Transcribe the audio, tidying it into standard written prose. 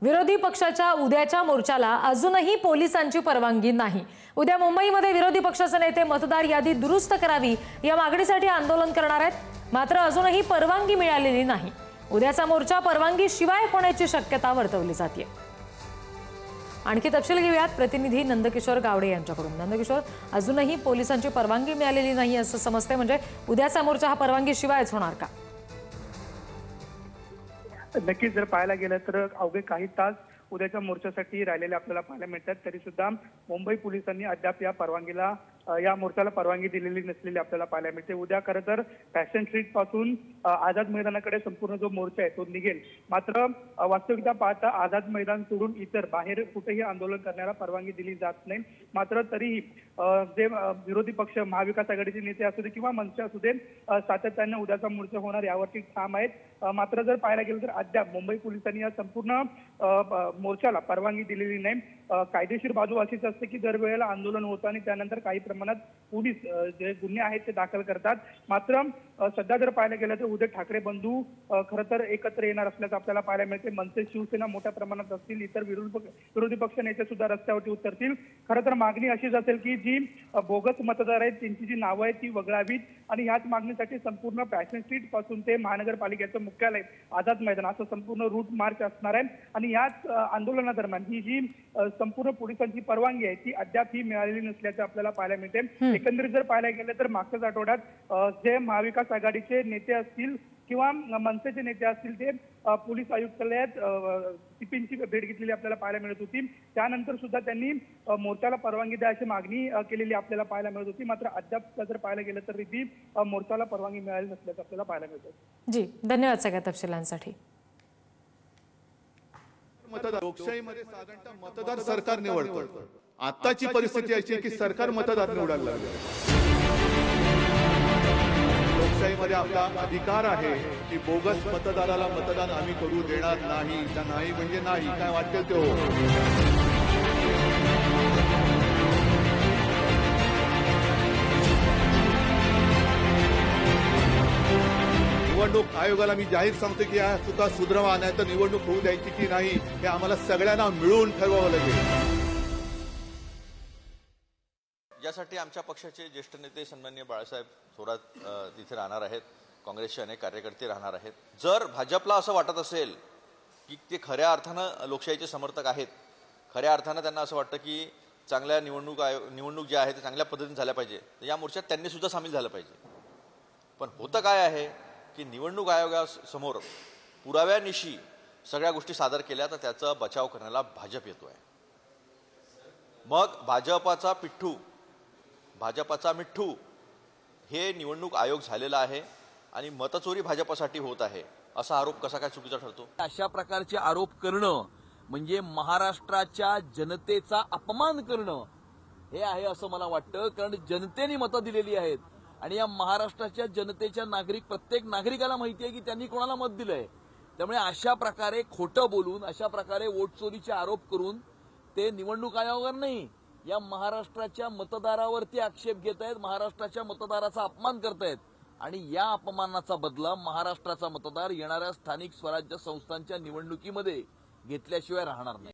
विरोधी पक्षाच्या उद्याच्या मोर्चाला अजूनही पोलिसांची परवानगी नाही। उद्या मुंबईमध्ये विरोधी पक्षाचे नेते मतदार यादी दुरुस्त करावी या मागणीसाठी आंदोलन करणार आहेत। मात्र अजूनही परवानगी मिळालेली नाही। उद्याचा मोर्चा परवानगी शिवाय होण्याची शक्यता वर्तवली जाते। आणखी तपशील घेऊयात प्रतिनिधी नंदकिशोर गावडे यांच्याकडून। नंदकिशोर, अजूनही पोलिसांची परवानगी मिळालेली नाही असं समजते, म्हणजे उद्याचा मोर्चा हा परवानगी शिवायच होणार का? नक्कीच जर पाहायला गेलं तर अवघे काही तास उद्याच्या मोर्चासाठी राहिलेले आपल्याला पाहायला मिळतात, तरी सुद्धा मुंबई पोलिसांनी अद्याप या मोर्चाला परवानगी दिलेली नसलेली आपल्याला पाहायला मिळते। उद्या खरं तर फॅशन स्ट्रीट पासून आझाद मैदानाकडे संपूर्ण जो मोर्चा आहे तो निघेल। मात्र वास्तविकता पाहता आझाद मैदान सोडून इतर बाहेर कुठेही आंदोलन करण्याला परवानगी दिली जात नाही। मात्र तरीही जे विरोधी पक्ष महाविकास आघाडीचे नेते असू दे किंवा मनसे असू दे सातत्याने उद्याचा मोर्चा होणार यावरती ठाम आहेत। मात्र जर पाहायला गेलं तर अद्याप मुंबई पोलिसांनी या संपूर्ण मोर्चाला परवानगी दिलेली नाही। कायदेशीर बाजू अशीच असते की दरवेळेला आंदोलन होतं आणि त्यानंतर काही प्रमाणात पोलीस जे गुन्हे आहेत ते दाखल करतात। मात्र सध्या जर पाहायला गेलं तर उद्धव ठाकरे बंधू खरं तर एकत्र येणार असल्याचं आपल्याला पाहायला मिळते। मनसे शिवसेना मोठ्या प्रमाणात असतील, इतर विरोधी पक्ष नेते सुद्धा रस्त्यावरती उतरतील। खरं तर मागणी अशीच असेल की जी बोगस मतदार आहेत त्यांची जी नावं आहेत ती वगळावीत आणि याच मागणीसाठी संपूर्ण फॅशन स्ट्रीट पासून ते महानगरपालिकेचं मुख्यालय आझाद मैदान असं संपूर्ण रूट मार्च असणार आहे। आणि याच आंदोलनादरम्यान ही जी संपूर्ण पोलिसांची परवानगी आहे ती अद्याप मिळालेली नसल्याचं आपल्याला पाहायला मिळते। एकंदरीत जर पाहायला गेलं तर मागच्याच आठवड्यात जे महाविकास आघाडीचे नेते असतील किंवा मनसेचे नेते असतील ते पोलीस आयुक्तालयात सीपींची भेट घेतलेली आपल्याला पाहायला मिळत होती। त्यानंतर सुद्धा त्यांनी मोर्चाला परवानगी द्या अशी मागणी केलेली आपल्याला पाहायला मिळत होती। मात्र अद्याप जर पाहायला गेलं तर ती मोर्चाला परवानगी मिळाली नसल्याचं आपल्याला पाहायला मिळतं। जी, धन्यवाद सगळ्या तपशिलांसाठी। लोकशाहीमध्ये साधारणतः मतदार सरकार निवडतो। आताची परिस्थिती अशी आहे की सरकार मतदार निवडायला लागले। लोकशाहीमध्ये आपला अधिकार आहे की बोगस मतदाराला मतदान आम्ही करू देणार नाही। त्या नाही म्हणजे नाही, काय वाटेल ते हो। निवडणूक आयोगाला मी जाहीर सांगतो की या चुका सुधारवा, नाही तर निवडणूक होऊ द्यायची की नाही हे आम्हाला सगळ्यांना मिळून ठरवावं लागेल। यासाठी आमच्या पक्षाचे ज्येष्ठ नेते सन्माननीय बाळासाहेब थोरात तिथे राहणार आहेत। काँग्रेसचे अनेक कार्यकर्ते राहणार आहेत। जर भाजपला असं वाटत असेल की ते खऱ्या अर्थानं लोकशाहीचे समर्थक आहेत, खऱ्या अर्थानं त्यांना असं वाटतं की चांगल्या निवडणूक ज्या आहेत ते चांगल्या पद्धतीने झाल्या पाहिजे, तर या मोर्चात त्यांनी सुद्धा सामील झालं पाहिजे। पण होतं काय आहे की निवडणूक आयोगासमोर पुराव्यानिशी सगळ्या गोष्टी सादर केल्या तर त्याचा बचाव करण्याला भाजप येतोय। मग भाजपाचा मिठ्ठू हे निवडणूक आयोग झालेला आहे आणि मतचोरी भाजपासाठी होत आहे असा आरोप कसा काय चुकीचा ठरतो? अशा प्रकारचे आरोप करणं म्हणजे महाराष्ट्राच्या जनतेचा अपमान करणं हे आहे असं मला वाटतं। कारण जनतेने मतं दिलेली आहेत आणि या महाराष्ट्राच्या जनतेच्या प्रत्येक नागरिकाला माहिती आहे की त्यांनी कोणाला मत दिलंय। त्यामुळे अशा प्रकारे खोटं बोलून, अशा प्रकारे वोट चोरीचे आरोप करून ते निवडणूक आयोगावर नाही, या महाराष्ट्राच्या मतदारावरती आक्षेप घेत आहेत, महाराष्ट्राच्या मतदाराचा अपमान करतायत आणि या अपमानाचा बदला महाराष्ट्राचा मतदार येणाऱ्या स्थानिक स्वराज्य संस्थांच्या निवडणुकीमध्ये घेतल्याशिवाय राहणार नाही।